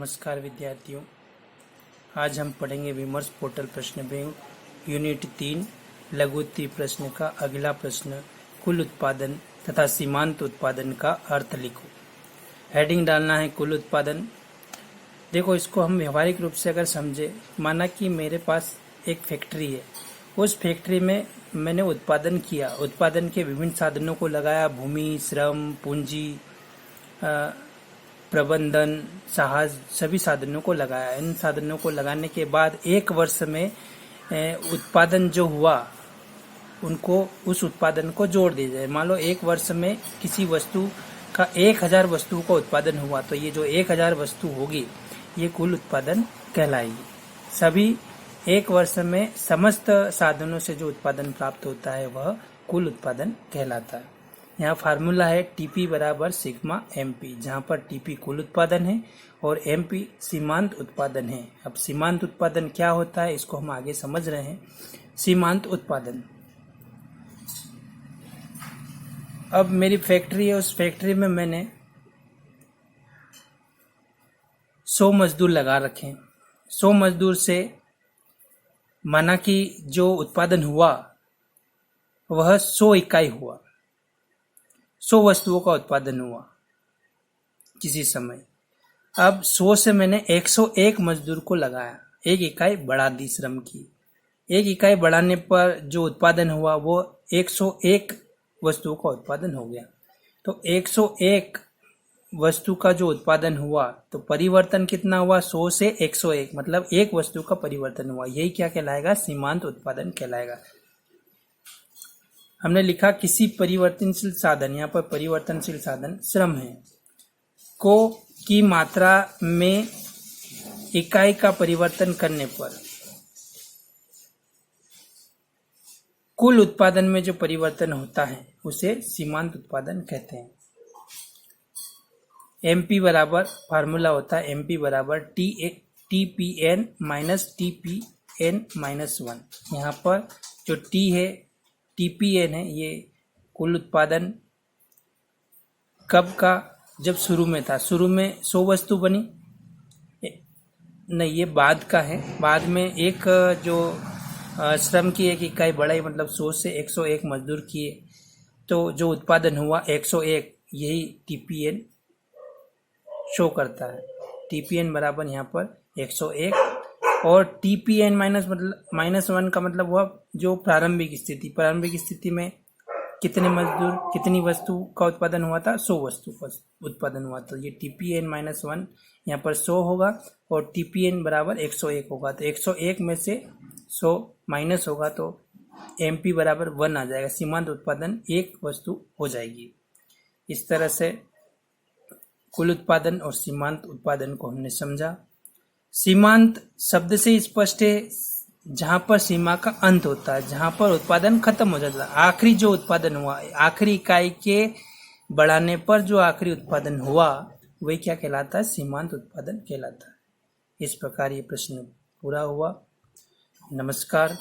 नमस्कार विद्यार्थियों, आज हम पढ़ेंगे विमर्श पोर्टल प्रश्न बैंक यूनिट 3 लघुत्तरीय प्रश्न का अगला प्रश्न। कुल उत्पादन तथा सीमांत उत्पादन का अर्थ लिखो। हेडिंग डालना है कुल उत्पादन। देखो, इसको हम व्यवहारिक रूप से अगर समझे, माना कि मेरे पास एक फैक्ट्री है, उस फैक्ट्री में मैंने उत्पादन किया, उत्पादन के विभिन्न साधनों को लगाया, भूमि, श्रम, पूंजी, प्रबंधन, साहस, सभी साधनों को लगाया। इन साधनों को लगाने के बाद एक वर्ष में उत्पादन जो हुआ उनको उस उत्पादन को जोड़ दिया जाए। मान लो एक वर्ष में किसी वस्तु का 1000 वस्तुओं का उत्पादन हुआ, तो ये जो 1000 वस्तु होगी ये कुल उत्पादन कहलाएगी। सभी एक वर्ष में समस्त साधनों से जो उत्पादन प्राप्त होता है वह कुल उत्पादन कहलाता है। यहाँ फार्मूला है टीपी बराबर सिग्मा एमपी, जहाँ पर टीपी कुल उत्पादन है और एमपी सीमांत उत्पादन है। अब सीमांत उत्पादन क्या होता है इसको हम आगे समझ रहे हैं। सीमांत उत्पादन, अब मेरी फैक्ट्री है, उस फैक्ट्री में मैंने 100 मजदूर लगा रखे। 100 मजदूर से माना कि जो उत्पादन हुआ वह 100 इकाई हुआ, 100 वस्तुओं का उत्पादन हुआ किसी समय। अब 100 से मैंने 101 मजदूर को लगाया, 1 इकाई बढ़ा दी श्रम की। 1 इकाई बढ़ाने पर जो उत्पादन हुआ वो 101 वस्तुओं का उत्पादन हो गया। तो 101 वस्तु का जो उत्पादन हुआ तो परिवर्तन कितना हुआ, 100 से 101, मतलब 1 वस्तु का परिवर्तन हुआ। यही क्या कहलाएगा, सीमांत उत्पादन कहलाएगा। हमने लिखा किसी परिवर्तनशील साधन, यहाँ पर परिवर्तनशील साधन श्रम है, को की मात्रा में इकाई का परिवर्तन करने पर कुल उत्पादन में जो परिवर्तन होता है उसे सीमांत उत्पादन कहते हैं। एमपी बराबर फार्मूला होता है एमपी बराबर टीपीएन माइनस टीपीएन माइनस 1। यहाँ पर जो टी है टीपीएन है, ये कुल उत्पादन कब का, जब शुरू में था। शुरू में 100 वस्तु बनी नहीं, ये बाद का है। बाद में एक जो श्रम की 1 इकाई बढ़ाई, मतलब 100 से 101 मजदूर किए, तो जो उत्पादन हुआ 101, यही टीपीएन शो करता है। टीपीएन बराबर यहाँ पर 101 और टीपीएन माइनस 1 का मतलब हुआ जो प्रारंभिक स्थिति। प्रारंभिक स्थिति में कितने मजदूर, कितनी वस्तु का उत्पादन हुआ था, 100 वस्तु का उत्पादन हुआ। तो ये टीपीएन माइनस 1 यहाँ पर 100 होगा और टीपीएन बराबर 101 होगा। तो 101 में से 100 माइनस होगा तो एमपी बराबर 1 आ जाएगा। सीमांत उत्पादन 1 वस्तु हो जाएगी। इस तरह से कुल उत्पादन और सीमांत उत्पादन को हमने समझा। सीमांत शब्द से स्पष्ट है जहां पर सीमा का अंत होता है, जहां पर उत्पादन खत्म हो जाता है। आखिरी जो उत्पादन हुआ, आखिरी इकाई के बढ़ाने पर जो आखिरी उत्पादन हुआ वही क्या कहलाता है, सीमांत उत्पादन कहलाता है। इस प्रकार ये प्रश्न पूरा हुआ। नमस्कार।